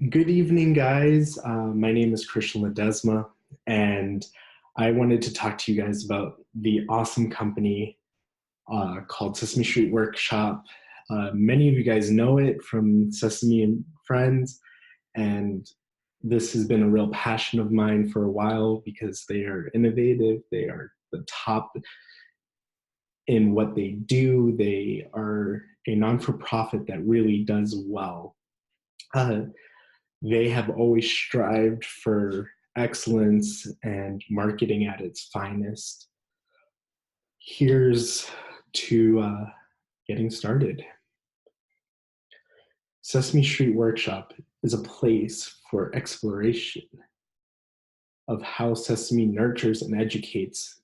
Good evening, guys. My name is Christian Ledesma, and I wanted to talk to you guys about the awesome company called Sesame Street Workshop. Many of you guys know it from Sesame and Friends, and this has been a real passion of mine for a while because they are innovative. They are the top in what they do. They are a non-for-profit that really does well. They have always strived for excellence and marketing at its finest. Here's to getting started. Sesame Street Workshop is a place for exploration of how Sesame nurtures and educates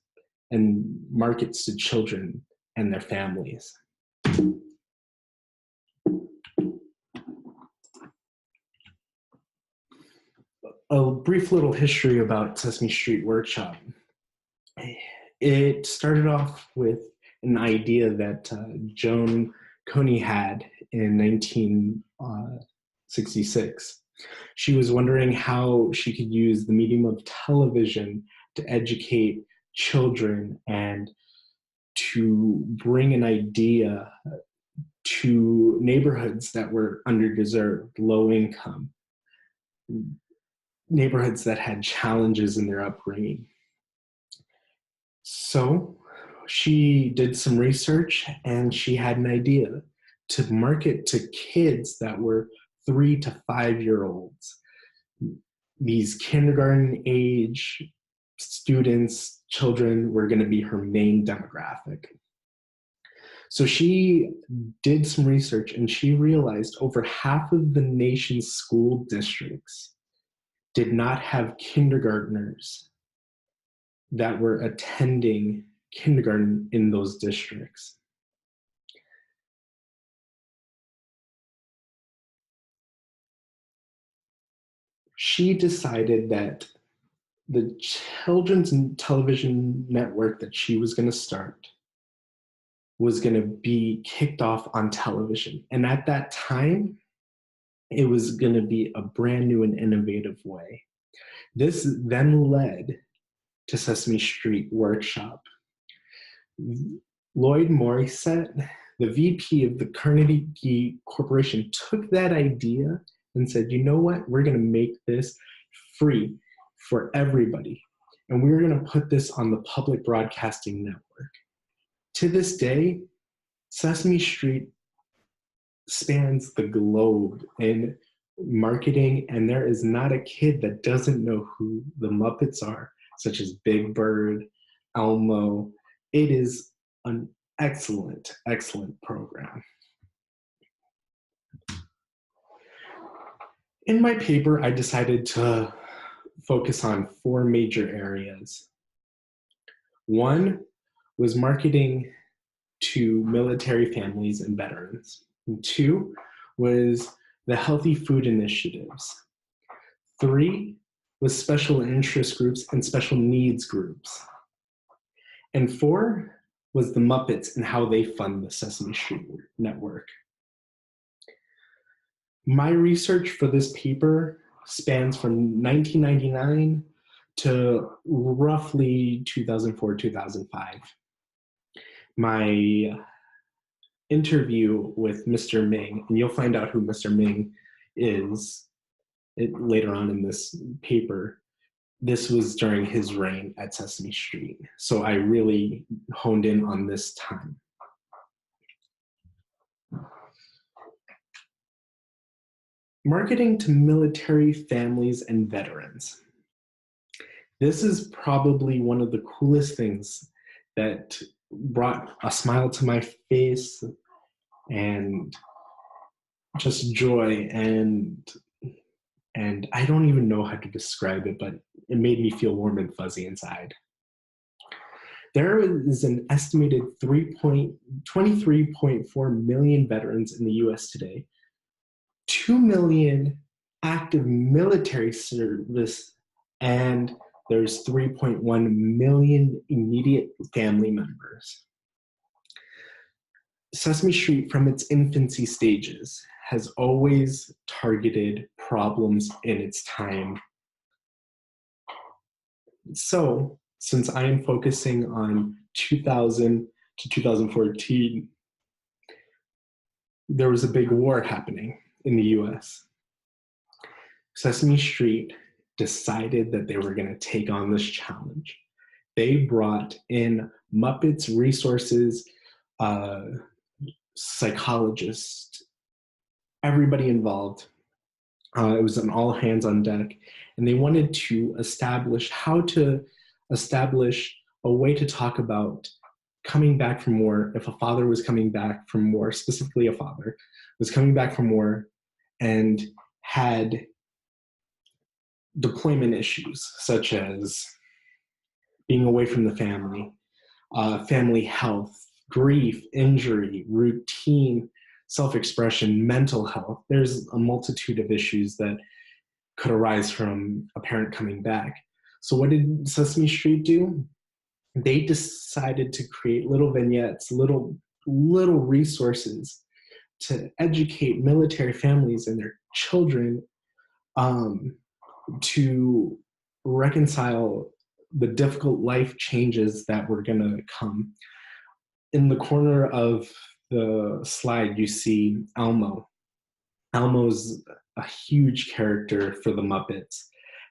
and markets to children and their families. A brief little history about Sesame Street Workshop. It started off with an idea that Joan Coney had in 1966. She was wondering how she could use the medium of television to educate children and to bring an idea to neighborhoods that were underdeserved, low income, neighborhoods that had challenges in their upbringing. So she did some research and she had an idea to market to kids that were 3 to 5-year-olds. These kindergarten age students, children, were going to be her main demographic. So she did some research and she realized over half of the nation's school districts did not have kindergartners that were attending kindergarten in those districts. She decided that the children's television network that she was going to start was going to be kicked off on television. And at that time, it was going to be a brand new and innovative way. This then led to Sesame Street Workshop. Lloyd Morrisett, the VP of the Carnegie Corporation, took that idea and said, you know what, we're going to make this free for everybody. And we're going to put this on the public broadcasting network. To this day, Sesame Street spans the globe in marketing, and there is not a kid that doesn't know who the Muppets are, such as Big Bird, Elmo. It is an excellent, excellent program. In my paper, I decided to focus on 4 major areas. One was marketing to military families and veterans. And 2 was the healthy food initiatives. 3 was special interest groups and special needs groups. And 4 was the Muppets and how they fund the Sesame Street Network. My research for this paper spans from 1999 to roughly 2004, 2005. My interview with Mr. Ming, and you'll find out who Mr. Ming is later on in this paper. This was during his reign at Sesame Street. So I really honed in on this time. Marketing to military families and veterans. This is probably one of the coolest things that brought a smile to my face and just joy, and I don't even know how to describe it, but it made me feel warm and fuzzy inside. There is an estimated 23.4 million veterans in the US today, 2 million active military service, and there's 3.1 million immediate family members. Sesame Street, from its infancy stages, has always targeted problems in its time. So, since I am focusing on 2000 to 2014, there was a big war happening in the US. Sesame Street decided that they were going to take on this challenge. They brought in Muppets resources, psychologists, everybody involved. It was an all hands on deck, and they wanted to establish a way to talk about coming back from war. If a father was coming back from war, specifically a father was coming back from war and had deployment issues such as being away from the family, family health, grief, injury, routine, self-expression, mental health. There's a multitude of issues that could arise from a parent coming back. So what did Sesame Street do? They decided to create little vignettes, little resources to educate military families and their children to reconcile the difficult life changes that were going to come. In the corner of the slide, you see Elmo. Elmo's a huge character for the Muppets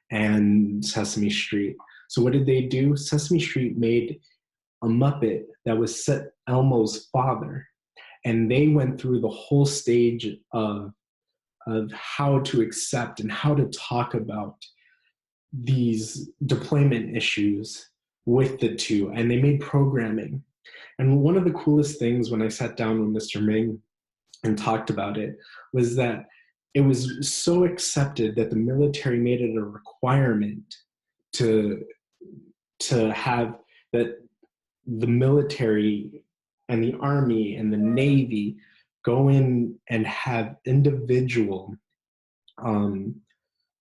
and Sesame Street. So what did they do? Sesame Street made a Muppet that was Elmo's father, and they went through the whole stage of how to accept and how to talk about these deployment issues with the two, and they made programming. And one of the coolest things when I sat down with Mr. Ming and talked about it was that it was so accepted that the military made it a requirement to have that the military and the Army and the Navy go in and have individual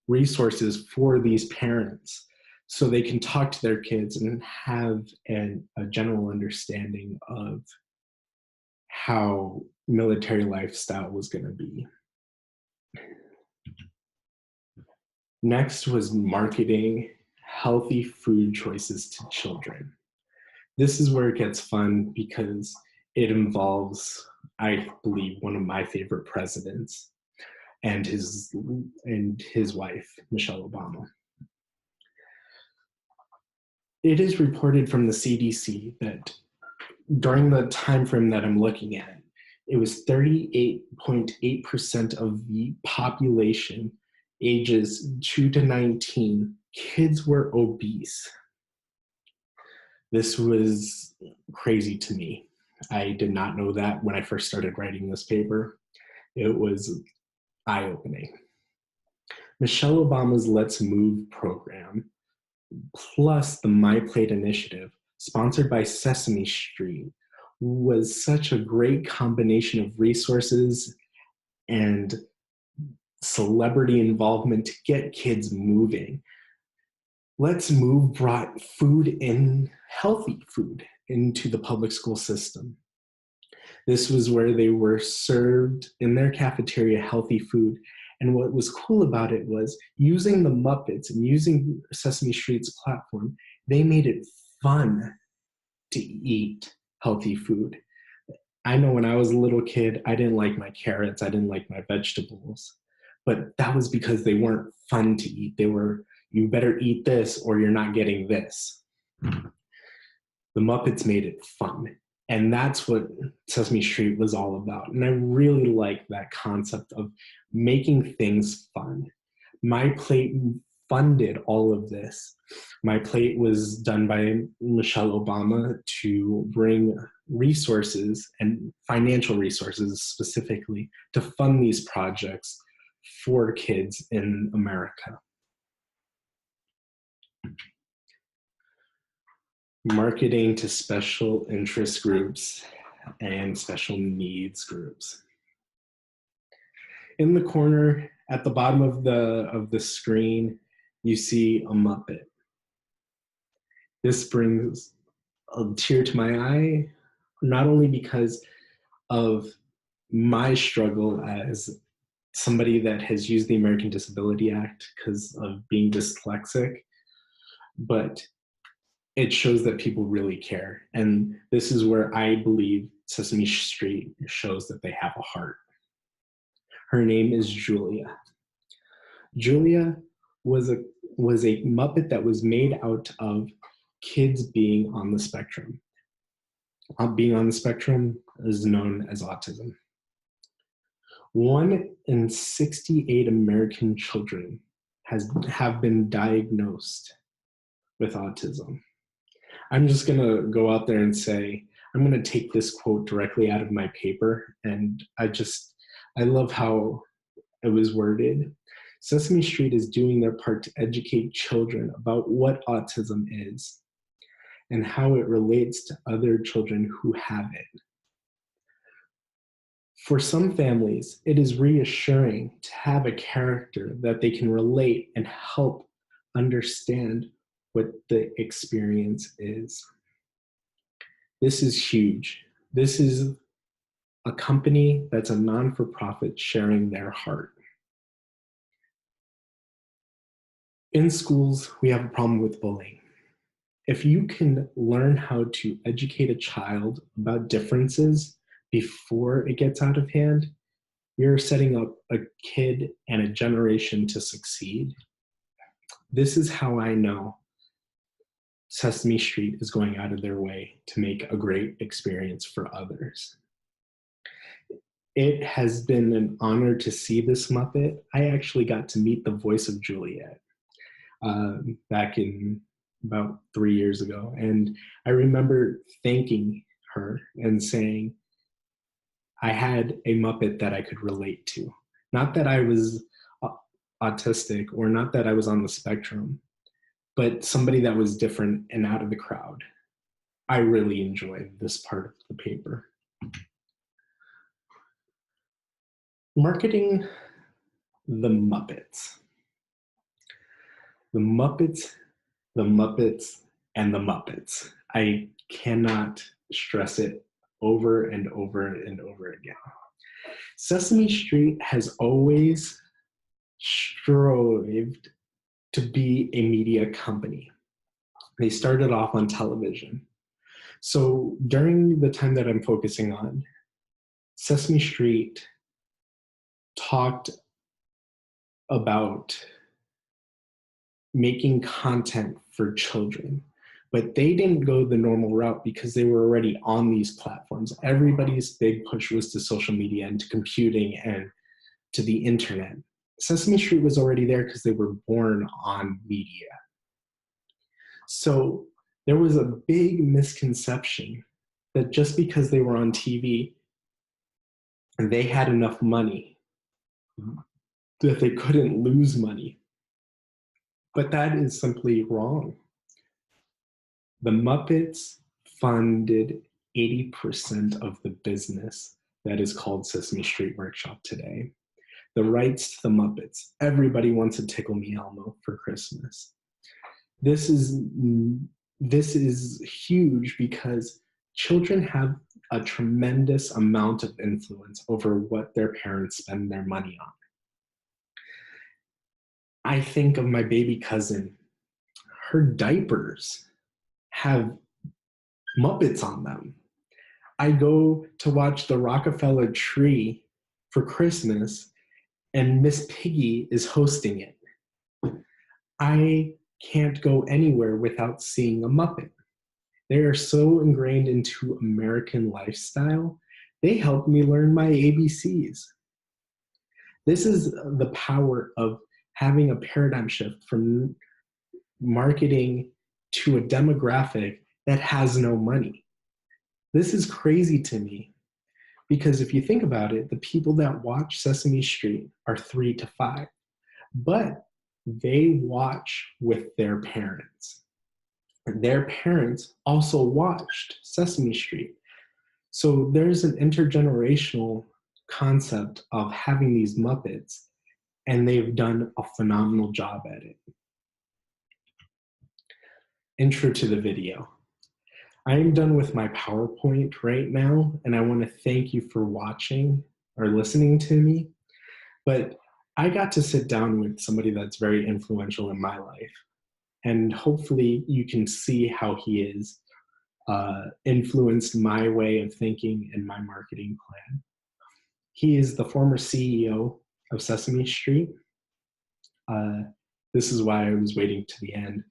resources for these parents so they can talk to their kids and have a general understanding of how military lifestyle was going to be. Next was marketing healthy food choices to children. This is where it gets fun because it involves, I believe, one of my favorite presidents and his wife, Michelle Obama. It is reported from the CDC that during the time frame that I'm looking at, it was 38.8% of the population ages 2 to 19, kids were obese. This was crazy to me. I did not know that when I first started writing this paper. It was eye-opening. Michelle Obama's Let's Move program, plus the My Plate initiative, sponsored by Sesame Street, was such a great combination of resources and celebrity involvement to get kids moving. Let's Move brought healthy food into the public school system. This was where they were served in their cafeteria healthy food. And what was cool about it was using the Muppets and using Sesame Street's platform, they made it fun to eat healthy food. I know when I was a little kid, I didn't like my carrots, I didn't like my vegetables, but that was because they weren't fun to eat. They were, you better eat this or you're not getting this. The Muppets made it fun. And that's what Sesame Street was all about. And I really like that concept of making things fun. My Plate funded all of this. My Plate was done by Michelle Obama to bring resources and financial resources specifically to fund these projects for kids in America. Marketing to special interest groups and special needs groups. In the corner at the bottom of the screen, you see a Muppet. This brings a tear to my eye, not only because of my struggle as somebody that has used the American Disability Act because of being dyslexic, but it shows that people really care. And this is where I believe Sesame Street shows that they have a heart. Her name is Julia. Julia was a Muppet that was made out of kids being on the spectrum. Being on the spectrum is known as autism. 1 in 68 American children have been diagnosed with autism. I'm just gonna go out there and say, I'm gonna take this quote directly out of my paper, and I love how it was worded. Sesame Street is doing their part to educate children about what autism is and how it relates to other children who have it. For some families, it is reassuring to have a character that they can relate and help understand what the experience is. This is huge. This is a company that's a non-for-profit sharing their heart. In schools, we have a problem with bullying. If you can learn how to educate a child about differences before it gets out of hand, you're setting up a kid and a generation to succeed. This is how I know Sesame Street is going out of their way to make a great experience for others. It has been an honor to see this Muppet. I actually got to meet the voice of Juliet back in about 3 years ago. And I remember thanking her and saying, I had a Muppet that I could relate to. Not that I was autistic or not that I was on the spectrum, but somebody that was different and out of the crowd. I really enjoyed this part of the paper. Marketing the Muppets. The Muppets, the Muppets, and the Muppets. I cannot stress it over and over and over again. Sesame Street has always strived to be a media company. They started off on television. So during the time that I'm focusing on, Sesame Street talked about making content for children, but they didn't go the normal route because they were already on these platforms. Everybody's big push was to social media and to computing and to the internet. Sesame Street was already there because they were born on media. So there was a big misconception that just because they were on TV and they had enough money, that they couldn't lose money. But that is simply wrong. The Muppets funded 80% of the business that is called Sesame Street Workshop today. The rights to the Muppets. Everybody wants a Tickle Me Elmo for Christmas. This is huge because children have a tremendous amount of influence over what their parents spend their money on. I think of my baby cousin. Her diapers have Muppets on them. I go to watch the Rockefeller Tree for Christmas, and Miss Piggy is hosting it. I can't go anywhere without seeing a Muppet. They are so ingrained into American lifestyle, they help me learn my ABCs. This is the power of having a paradigm shift from marketing to a demographic that has no money. This is crazy to me because if you think about it, the people that watch Sesame Street are 3 to 5, but they watch with their parents. Their parents also watched Sesame Street. So there's an intergenerational concept of having these Muppets, and they've done a phenomenal job at it. Intro to the video. I am done with my PowerPoint right now, and I want to thank you for watching or listening to me. But I got to sit down with somebody that's very influential in my life. And hopefully you can see how he is influenced my way of thinking and my marketing plan. He is the former CEO of Sesame Street. Uh, this is why I was waiting to the end.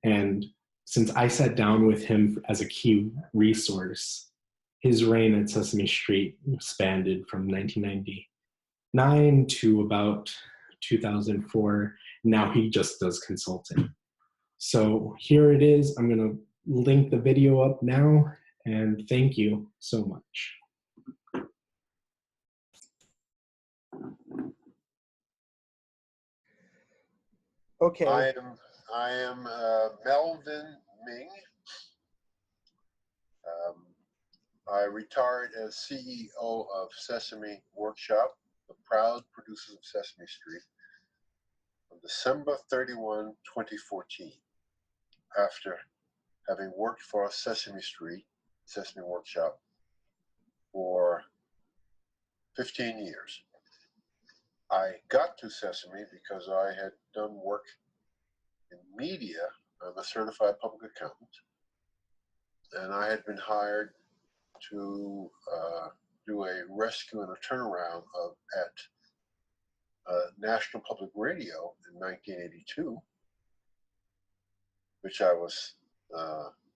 And since I sat down with him as a key resource, his reign at Sesame Street spanned from 1999 to about 2004. Now he just does consulting. So here it is. I'm going to link the video up now, and thank you so much. Okay. I am Melvin Ming. I retired as CEO of Sesame Workshop, the proud producers of Sesame Street, on December 31, 2014, after having worked for Sesame Street, Sesame Workshop, for 15 years. I got to Sesame because I had done work in media. I'm a certified public accountant, and I had been hired to do a rescue and a turnaround at National Public Radio in 1982, which I was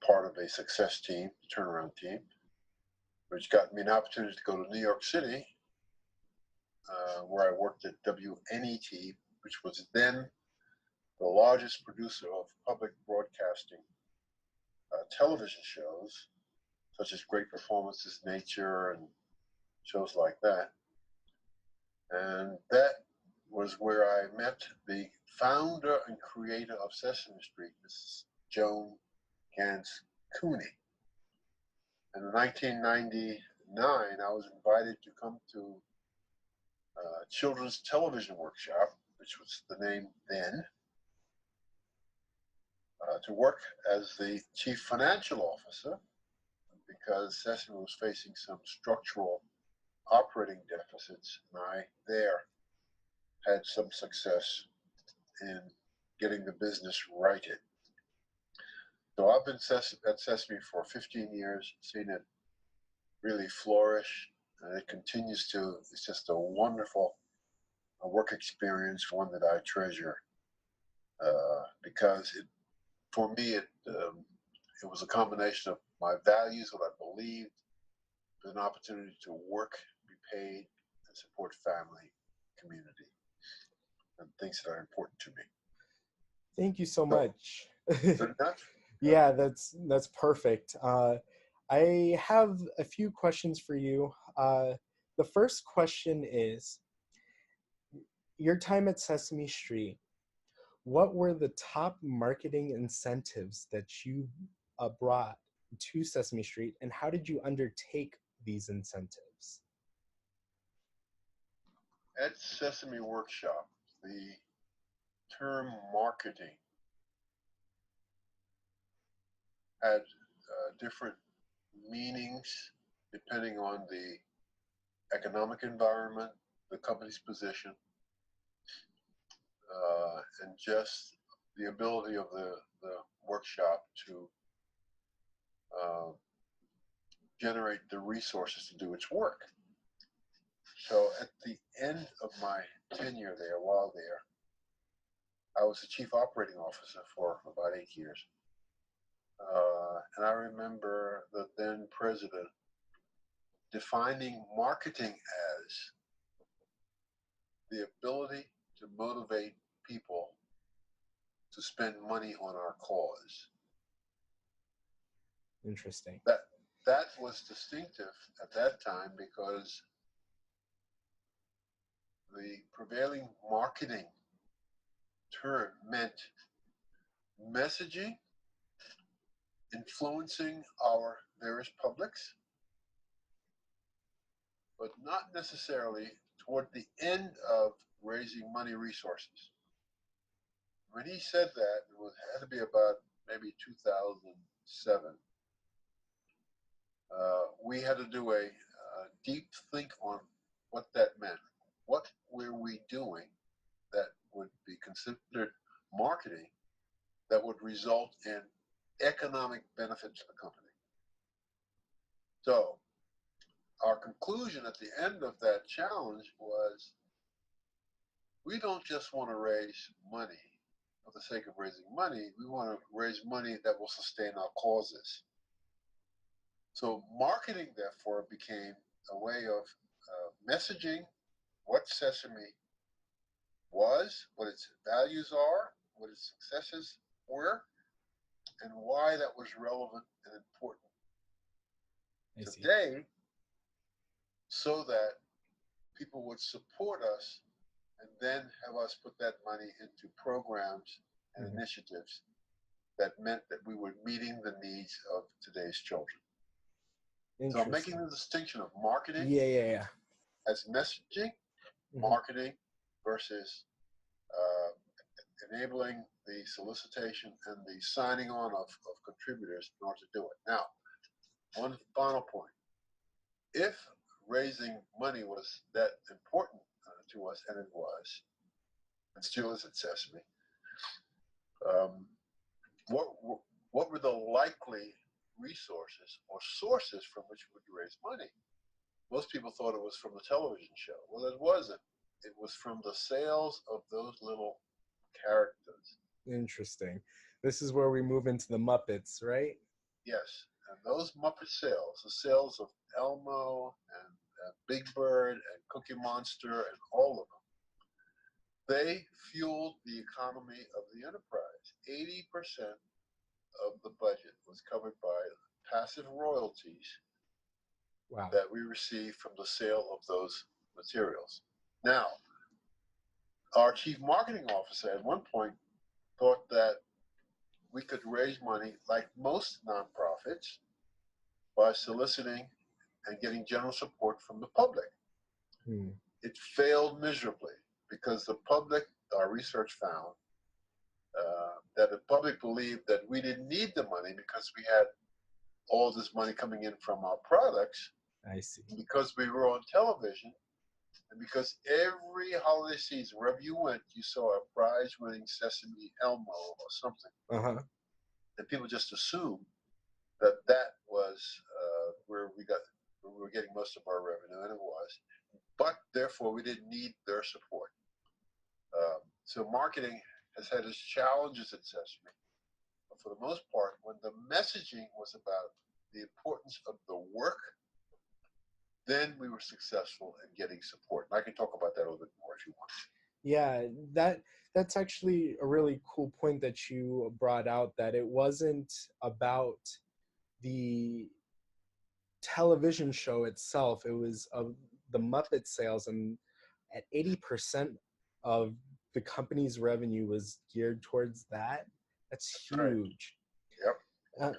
part of a success team, turnaround team, which got me an opportunity to go to New York City, where I worked at WNET, which was then the largest producer of public broadcasting television shows, such as Great Performances, Nature, and shows like that. And that was where I met the founder and creator of Sesame Street, Mrs. Joan Gans Cooney. And in 1999, I was invited to come to Children's Television Workshop, which was the name then, to work as the chief financial officer, because Sesame was facing some structural operating deficits, and I there had some success in getting the business righted. So I've been at Sesame for 15 years, seen it really flourish, and it continues to. It's just a wonderful work experience, one that I treasure, because for me, it was a combination of my values, what I believed, an opportunity to work, be paid, and support family, community, and things that are important to me. Thank you so much. Good enough? Yeah, that's perfect. I have a few questions for you. The first question is, your time at Sesame Street, what were the top marketing incentives that you brought to Sesame Street, and how did you undertake these incentives? At Sesame Workshop, the term marketing had different meanings depending on the economic environment, the company's position, and just the ability of the workshop to generate the resources to do its work. So at the end of my tenure there, while there, I was the chief operating officer for about 8 years. And I remember the then president defining marketing as the ability to motivate people to spend money on our cause. Interesting. That was distinctive at that time because the prevailing marketing term meant messaging, influencing our various publics, but not necessarily toward the end of raising money resources. When he said that, it had to be about maybe 2007. We had to do a deep think on what that meant. What were we considered marketing that would result in economic benefit to the company. So our conclusion at the end of that challenge was, we don't just want to raise money for the sake of raising money. We want to raise money that will sustain our causes. So marketing, therefore, became a way of messaging what Sesame was, what its values are, what its successes were, and why that was relevant and important today, so that people would support us and then have us put that money into programs and initiatives that meant that we were meeting the needs of today's children. So I'm making the distinction of marketing as messaging, marketing versus enabling the solicitation and the signing on of contributors in order to do it. Now, one final point. If raising money was that important to us, and it was, and still is at Sesame, what were the likely resources or sources from which we would raise money? Most people thought it was from the television show. Well, it wasn't. It was from the sales of those little characters. Interesting. This is where we move into the Muppets, right? Yes. And those Muppet sales, the sales of Elmo and Big Bird and Cookie Monster and all of them, they fueled the economy of the enterprise. 80% of the budget was covered by passive royalties that we received from the sale of those materials. Now, our chief marketing officer at one point thought that we could raise money like most nonprofits by soliciting and getting general support from the public. It failed miserably because the public, our research found, that the public believed that we didn't need the money because we had all this money coming in from our products. I see. Because we were on television, and because every holiday season, wherever you went, you saw a prize-winning Sesame Elmo or something. And people just assumed that that was where we were getting most of our revenue, and it was. But therefore, we didn't need their support. So marketing has had its challenges at Sesame. But for the most part, when the messaging was about the importance of the work, then we were successful in getting support. And I can talk about that a little bit more if you want. Yeah, that's actually a really cool point that you brought out, that it wasn't about the television show itself. It was of the Muppet sales, and at 80% of the company's revenue was geared towards that. That's huge. Right. Yep.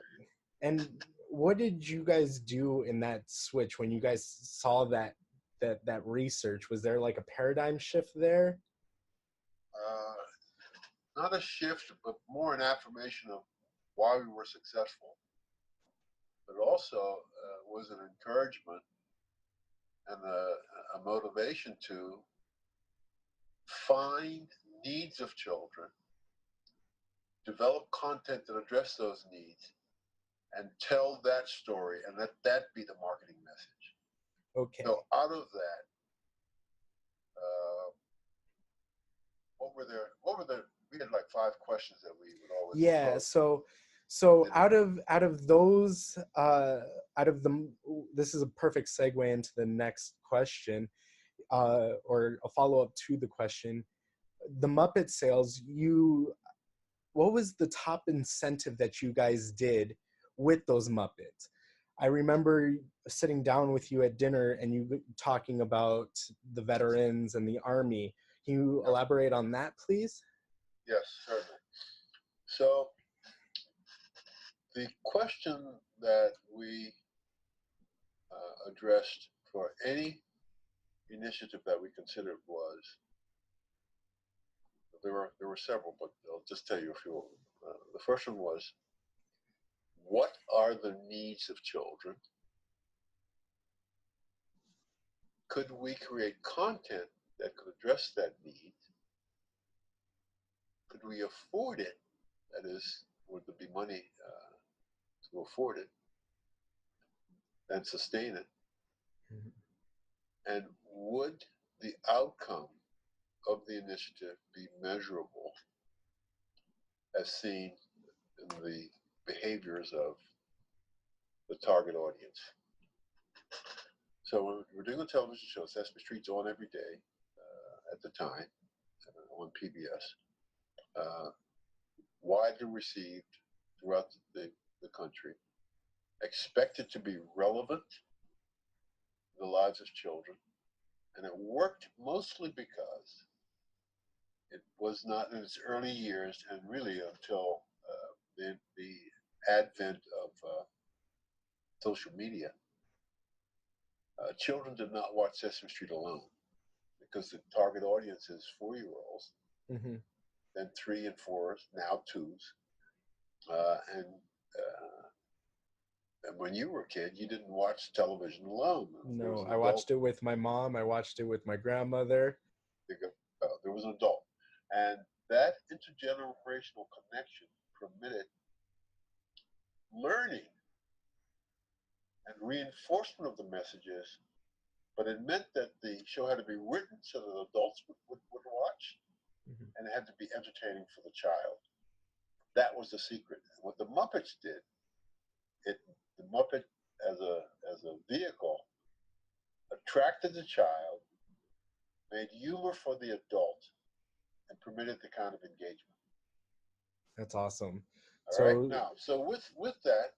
And what did you guys do in that switch when you guys saw that research? Was there like a paradigm shift there? Not a shift, but more an affirmation of why we were successful. But also was an encouragement and a motivation to find needs of children, develop content that address those needs, and tell that story, and let that be the marketing message. Okay. So out of that, what were the we had like 5 questions that we would always pose. So out of those this is a perfect segue into the next question, or a follow-up to the question. The Muppet sales, what was the top incentive that you guys did with those Muppets? I remember sitting down with you at dinner and you talking about the veterans and the Army. Can you elaborate on that, please? Yes, certainly. So the question that we addressed for any initiative that we considered was, there were several, but I'll just tell you a few of them. The first one was, what are the needs of children? Could we create content that could address that need? could we afford it? That is, would there be money to afford it and sustain it? Mhm. And would the outcome of the initiative be measurable as seen in the behaviors of the target audience? So we're doing a television show, Sesame Street's on every day at the time on PBS, widely received throughout the country, expected to be relevant in the lives of children. And it worked mostly because it was not in its early years and really until the advent of social media. Children did not watch Sesame Street alone because the target audience is 4-year-olds, Mm-hmm. then 3 and 4s, now 2s. And when you were a kid, you didn't watch television alone. No, I watched it with my mom. I watched it with my grandmother. There was an adult. And that intergenerational connection permitted learning and reinforcement of the messages, but it meant that the show had to be written so that adults would watch, Mhm. and it had to be entertaining for the child. That was the secret. And what the Muppets did, the Muppet as a vehicle attracted the child, made humor for the adult, and permitted the kind of engagement. That's awesome. All right. So Now, so with that,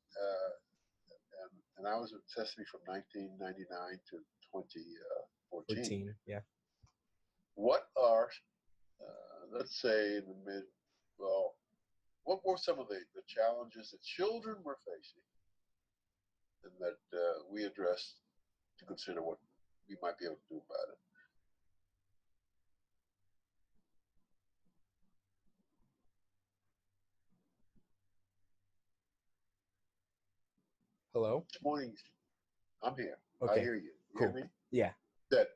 and I was at Sesame from 1999 to 2014. 14, yeah. What are, let's say, in the what were some of the challenges that children were facing, and that we addressed to consider what we might be able to do about it? Hello? This morning, I'm here. I Okay, hear you. You cool. hear me? Yeah.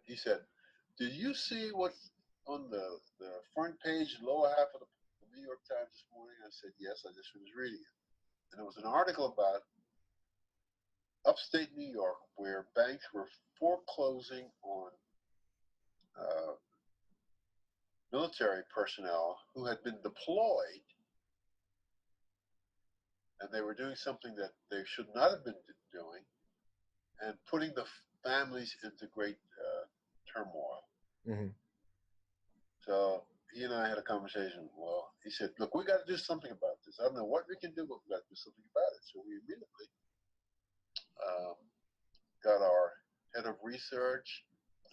He said, did you see what's on the front page, lower half of the New York Times this morning? I said, yes, I just finished reading it. And it was an article about upstate New York where banks were foreclosing on military personnel who had been deployed, and they were doing something that they should not have been doing, and putting the families into great turmoil. Mm-hmm. So he and I had a conversation. Well, he said, look, we got to do something about this. I don't know what we can do, but we got to do something about it. So we immediately got our head of research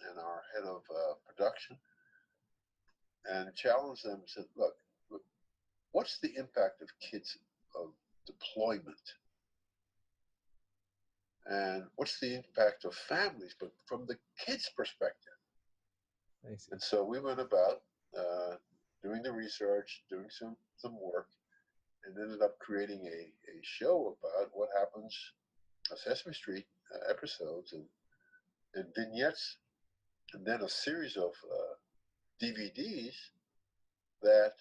and our head of production and challenged them and said, look, what's the impact of kids of deployment? And what's the impact of families, but from the kids' perspective? I see. And so we went about doing the research, doing some work, and ended up creating a show about what happens on Sesame Street episodes and vignettes, and then a series of DVDs that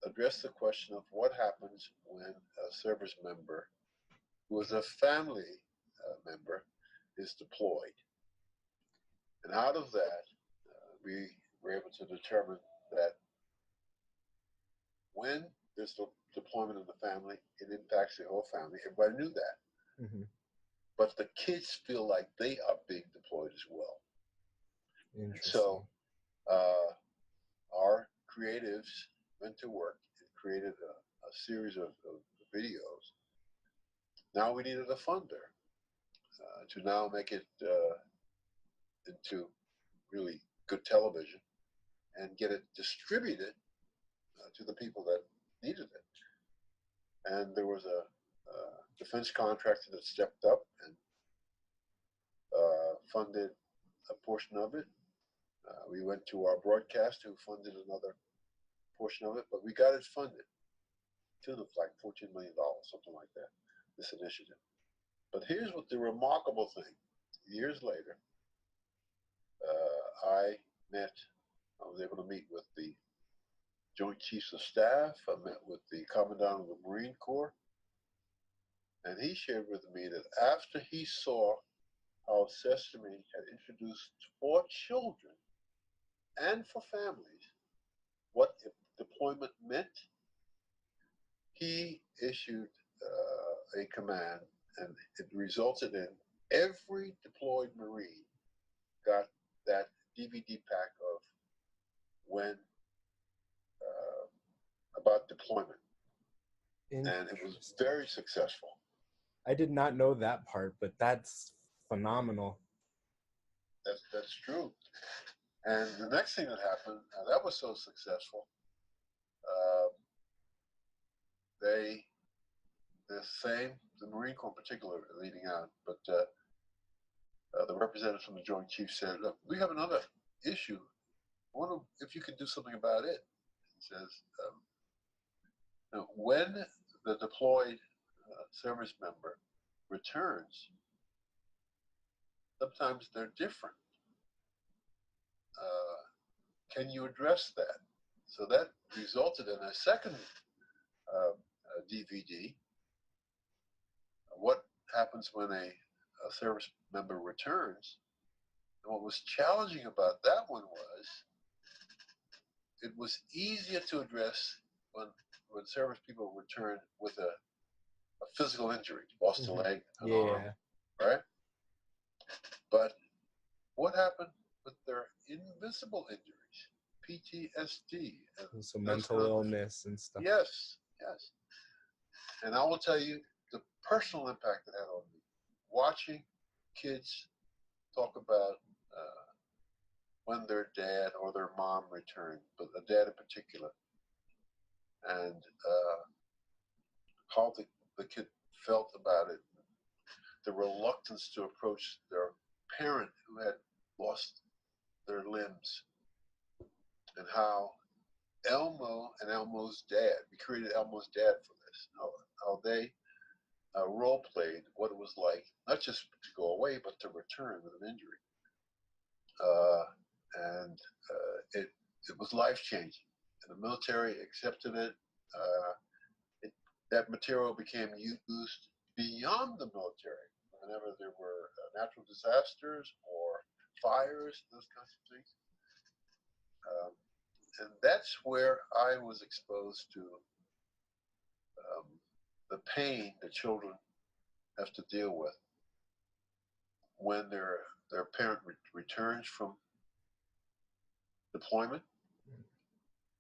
address the question of what happens when a service member who is a family member is deployed. And out of that, we were able to determine that when there's the deployment of the family, it impacts the whole family. Everybody knew that. Mm-hmm. But the kids feel like they are being deployed as well. Interesting. So our creatives went to work and created a series of videos. Now we needed a funder to now make it into really good television and get it distributed to the people that needed it. And there was a defense contractor that stepped up and funded a portion of it. We went to our broadcaster who funded another portion of it, but we got it funded to the like $14 million, something like that, this initiative. But here's what the remarkable thing. Years later, I was able to meet with the Joint Chiefs of Staff. I met with the Commandant of the Marine Corps. And he shared with me that after he saw how Sesame had introduced for children and for families what deployment meant, he issued a command, and it resulted in every deployed Marine got that DVD pack of when about deployment, and it was very successful. I did not know that part, but that's phenomenal. That's true. And the next thing that happened, that was so successful, the Marine Corps in particular leading out, but the representative from the Joint Chiefs said, look, we have another issue. I wonder if you could do something about it. He says, when the deployed service member returns, sometimes they're different. Can you address that? So that resulted in a second DVD. What happens when a service member returns? And what was challenging about that one was it was easier to address when service people return with a physical injury, lost a leg, an arm, right? But what happened with their invisible injuries, PTSD, so mental illness and stuff? Yes. And I will tell you the personal impact it had on me. Watching kids talk about when their dad or their mom returned, but the dad in particular, and how the kid felt about it, the reluctance to approach their parent who had lost their limbs, and how Elmo and Elmo's dad, we created Elmo's dad for this, how they role played what it was like, not just to go away, but to return with an injury. And it was life changing. And the military accepted it. That material became used beyond the military. Whenever there were natural disasters or fires, those kinds of things. And that's where I was exposed to the pain that children have to deal with when their parent returns from deployment,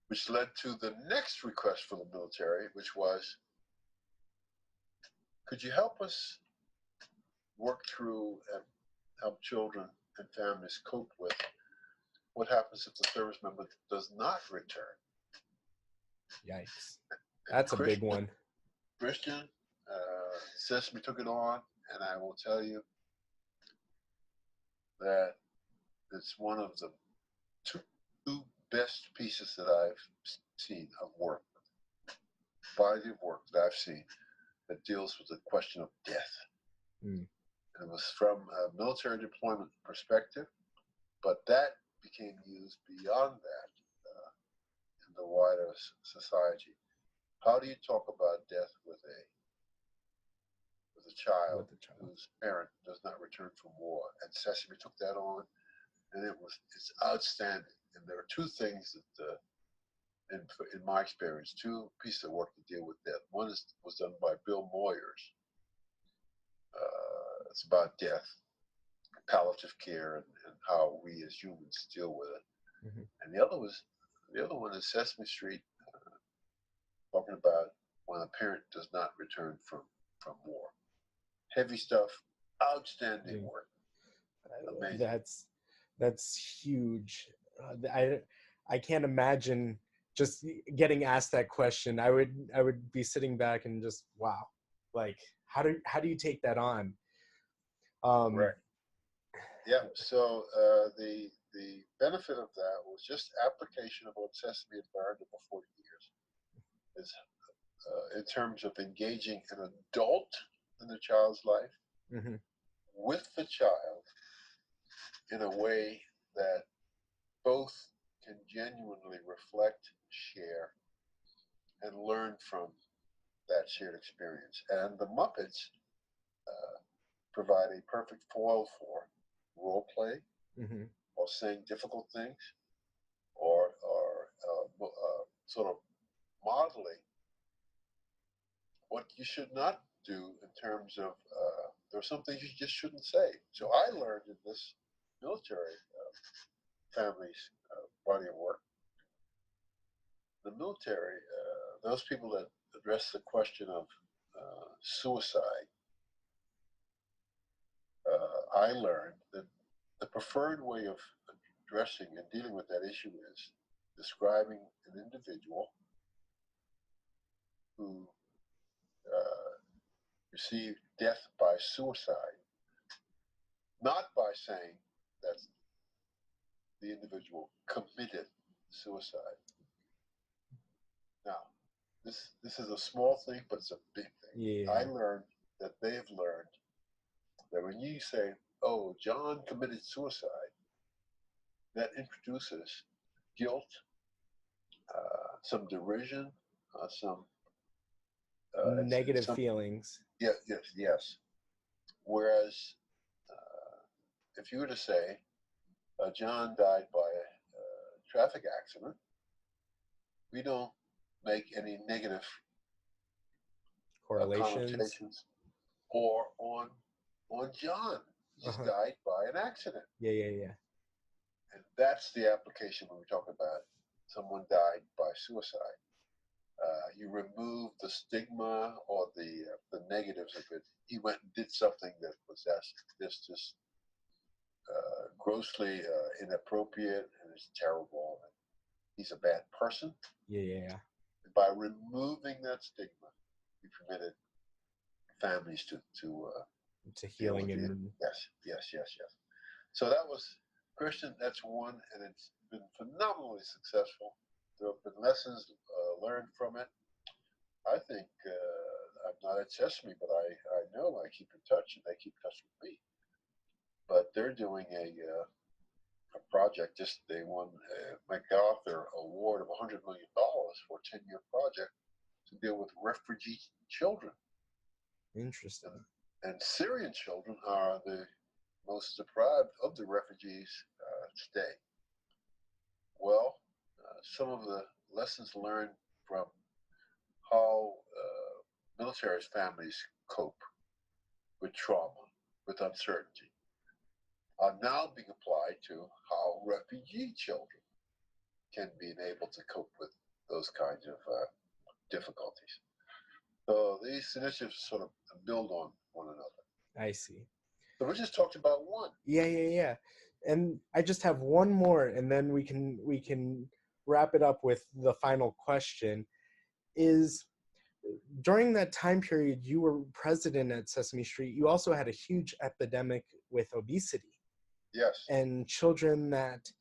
which led to the next request from the military, which was, could you help us work through and help children and families cope with what happens if the service member does not return? Yikes. That's a big one. Christian, Sesame took it on, and I will tell you that it's one of the two best pieces that I've seen of work, body of work that I've seen that deals with the question of death. And it was from a military deployment perspective, but that became used beyond that in the wider society. How do you talk about death with a child whose parent does not return from war? And Sesame took that on, and it's outstanding. And there are two things that, in my experience, two pieces of work to deal with death. One was done by Bill Moyers. It's about death, palliative care, and how we as humans deal with it. And the other one is Sesame Street, talking about when a parent does not return from war. Heavy stuff, outstanding work. Amazing. That's huge. I can't imagine just getting asked that question. I would be sitting back and just, wow, like how do you take that on? Right. Yeah. So the benefit of that was just application of what Sesame had learned over 40 years. Is in terms of engaging an adult in the child's life with the child in a way that both can genuinely reflect, share, and learn from that shared experience. And the Muppets provide a perfect foil for role play Mm-hmm. or saying difficult things or sort of modeling what you should not do in terms of there are some things you just shouldn't say. So I learned in this military family's body of work, the military, those people that address the question of suicide, I learned that the preferred way of addressing and dealing with that issue is describing an individual who received death by suicide, not by saying that the individual committed suicide. Now, this is a small thing, but it's a big thing. Yeah. I learned that they have learned that when you say, "Oh, John committed suicide," that introduces guilt, some derision, some Negative feelings. Yes, yes, yes. Whereas if you were to say John died by a traffic accident, we don't make any negative Correlations. connotations or on John. He just died by an accident. Yeah. And that's the application when we talk about someone died by suicide. You remove the stigma or the negatives of it. He went and did something that was just grossly inappropriate and is terrible. And he's a bad person. Yeah. And by removing that stigma, we permitted families to healing and yes. So that was Christian. That's one, and it's been phenomenally successful. There have been lessons learned from it. I think I'm not at Sesame, but I know I keep in touch, and they keep in touch with me. But they're doing a project. Just they won a MacArthur Award of $100 million for a 10-year project to deal with refugee children. Interesting. And Syrian children are the most deprived of the refugees today. Well, some of the lessons learned from how military families cope with trauma, with uncertainty, are now being applied to how refugee children can be able to cope with those kinds of difficulties. So these initiatives sort of build on one another. I see. So we just talked about one. Yeah. And I just have one more, and then we can wrap it up with the final question. Is during that time period you were president at Sesame Street, you also had a huge epidemic with obesity. Yes. And children that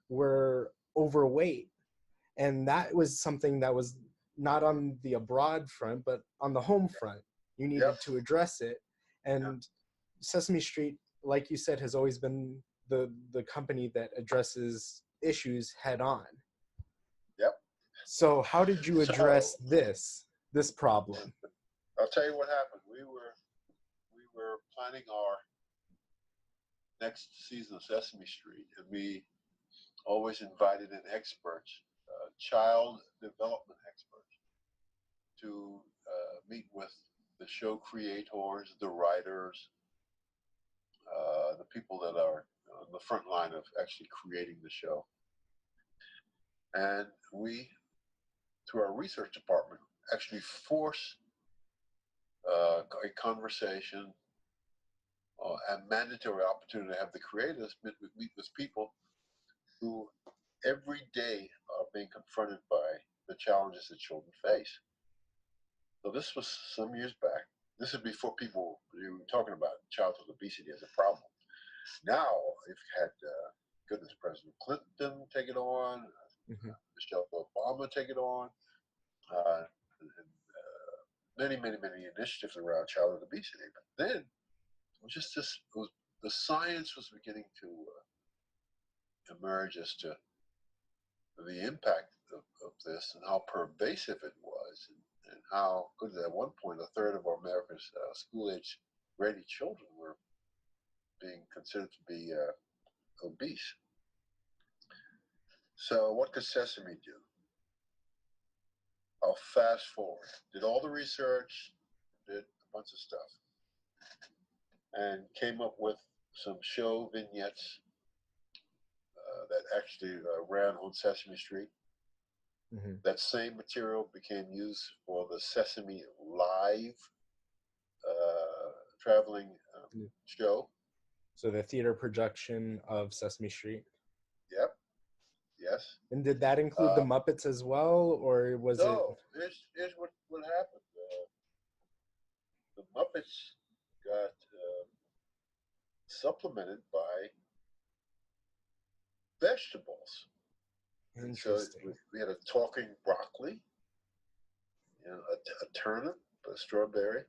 were overweight. And that was something that was not on the abroad front, but on the home front. You needed to address it. And Sesame Street, like you said, has always been the company that addresses issues head on. Yep. So how did you address this problem? I'll tell you what happened. We were planning our next season of Sesame Street, and we always invited in experts, child development experts, to meet with the show creators, the writers, the people that are on the front line of actually creating the show. And we, through our research department, actually force a conversation, a mandatory opportunity to have the creators meet with people who every day are being confronted by the challenges that children face. So this was some years back. This is before people were talking about childhood obesity as a problem. Now they've had, goodness, President Clinton take it on, Michelle Obama take it on, and many initiatives around childhood obesity. But then it was just this, the science was beginning to emerge as to the impact of this and how pervasive it was, and how good at one point a third of America's school-age ready children were being considered to be obese. So what could Sesame do? I'll fast forward. Did all the research, did a bunch of stuff, and came up with some show vignettes that actually ran on Sesame Street. Mm-hmm. That same material became used for the Sesame Live traveling show. So the theater production of Sesame Street. Yep. Yes. And did that include the Muppets as well, or was it? No. Here's what happened. The Muppets got supplemented by vegetables. Interesting. So we had a talking broccoli, a turnip, a strawberry,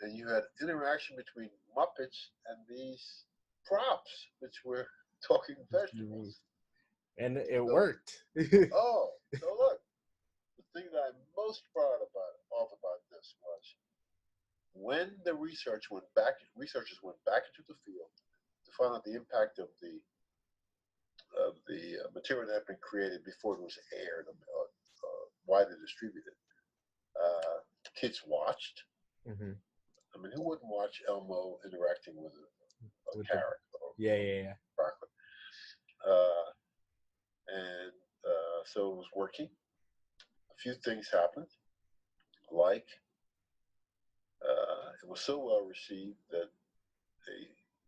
and you had interaction between Muppets and these props, which were talking vegetables. And it worked. Oh, so look, the thing that I'm most proud about this was when the researchers went back into the field to find out the impact of the material that had been created before it was aired, widely distributed. Kids watched. Mm-hmm. I mean, who wouldn't watch Elmo interacting with a carrot? Yeah. Broccoli. And so it was working. A few things happened, like it was so well received that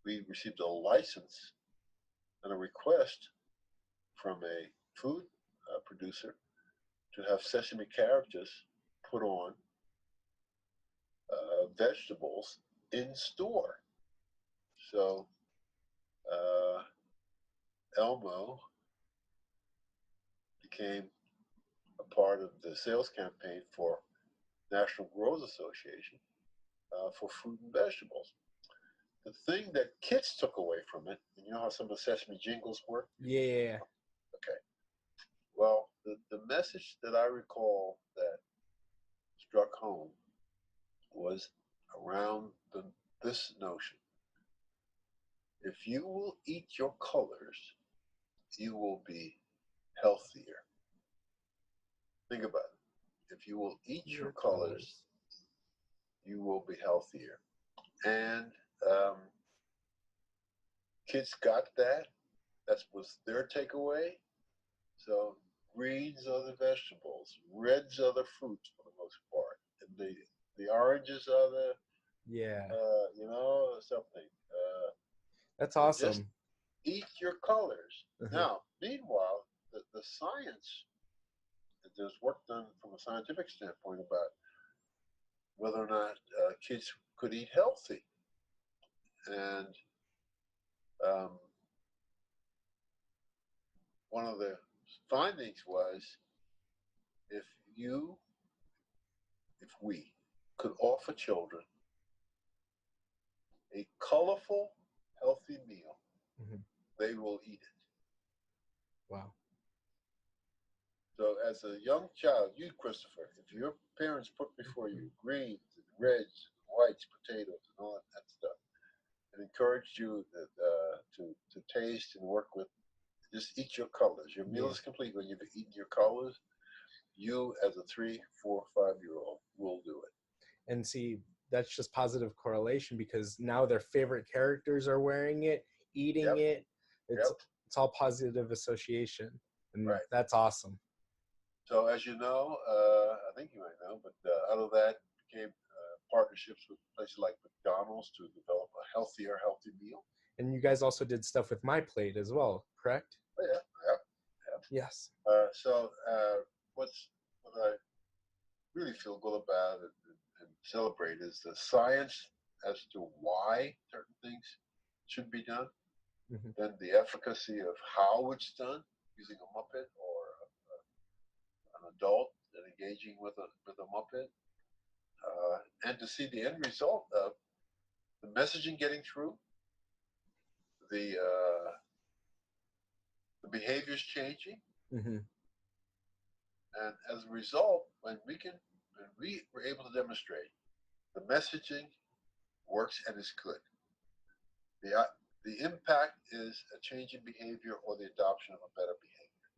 we received a license and a request from a food producer to have Sesame characters put on vegetables in store. So Elmo became a part of the sales campaign for National Growers Association for fruit and vegetables. The thing that kids took away from it, and you know how some of the Sesame jingles work? Yeah. Okay. Well, the message that I recall that struck home was around this notion. If you will eat your colors, you will be healthier. Think about it. If you will eat your colors, you will be healthier. And kids got that. That was their takeaway. So greens are the vegetables, reds are the fruits for the most part, and the oranges are the something. That's awesome. Just eat your colors. Now, meanwhile, the science, there's work done from a scientific standpoint about whether or not kids could eat healthy. And one of the findings was if we could offer children a colorful, healthy meal, they will eat it. Wow. So as a young child, you, Christopher, if your parents put before you greens and reds, and whites, potatoes, and all that stuff, and encouraged you to taste and work with, just eat your colors. Your meal is complete when you've eaten your colors. You, as a 3, 4, 5-year-old, will do it. And see, that's just positive correlation because now their favorite characters are wearing it, eating it. It's all positive association, and that's awesome. So as you know, I think you might know, but out of that came partnerships with places like McDonald's to develop a healthy meal. And you guys also did stuff with My Plate as well, correct? Oh, yeah. Yes. So what I really feel good about and celebrate is the science as to why certain things should be done, then the efficacy of how it's done using a Muppet or an adult and engaging with a Muppet, and to see the end result of the messaging getting through, the behaviors changing, And as a result, when we were able to demonstrate the messaging works and is good, the impact is a change in behavior or the adoption of a better behavior.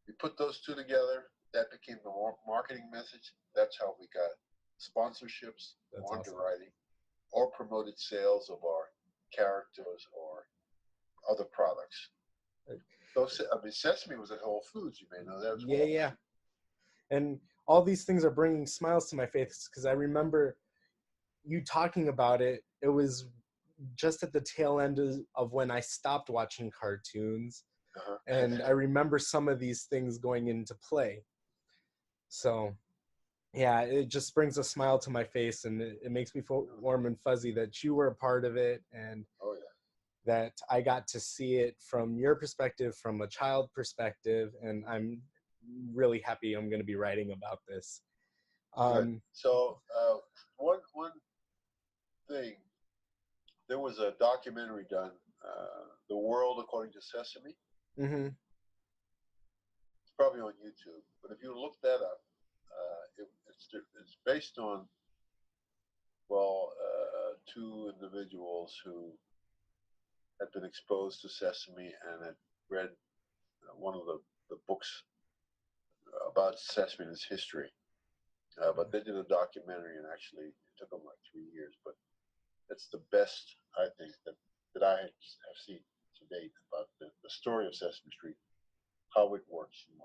We put those two together. That became the marketing message. That's how we got sponsorships, That's or awesome. underwriting, or promoted sales of our characters or other products. So, I mean, Sesame was at Whole Foods. You may know that as well. Yeah. And all these things are bringing smiles to my face because I remember you talking about it. It was just at the tail end of when I stopped watching cartoons. Uh-huh. And I remember some of these things going into play. So, yeah, it just brings a smile to my face, and it makes me feel warm and fuzzy that you were a part of it, and Oh yeah. that I got to see it from your perspective, from a child perspective, and I'm really happy I'm going to be writing about this. Good. So one thing, there was a documentary done, "The World According to Sesame." Mm-hmm. It's probably on YouTube, but if you look that up, it's based on two individuals who had been exposed to Sesame and had read one of the books about Sesame and its history. But they did a documentary, and actually it took them like 3 years. But it's the best, I think, that I have seen to date about the story of Sesame Street, how it works, and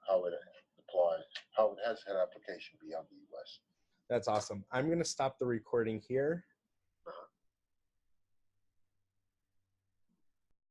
how it applies, how it has had application beyond the U.S. That's awesome. I'm going to stop the recording here.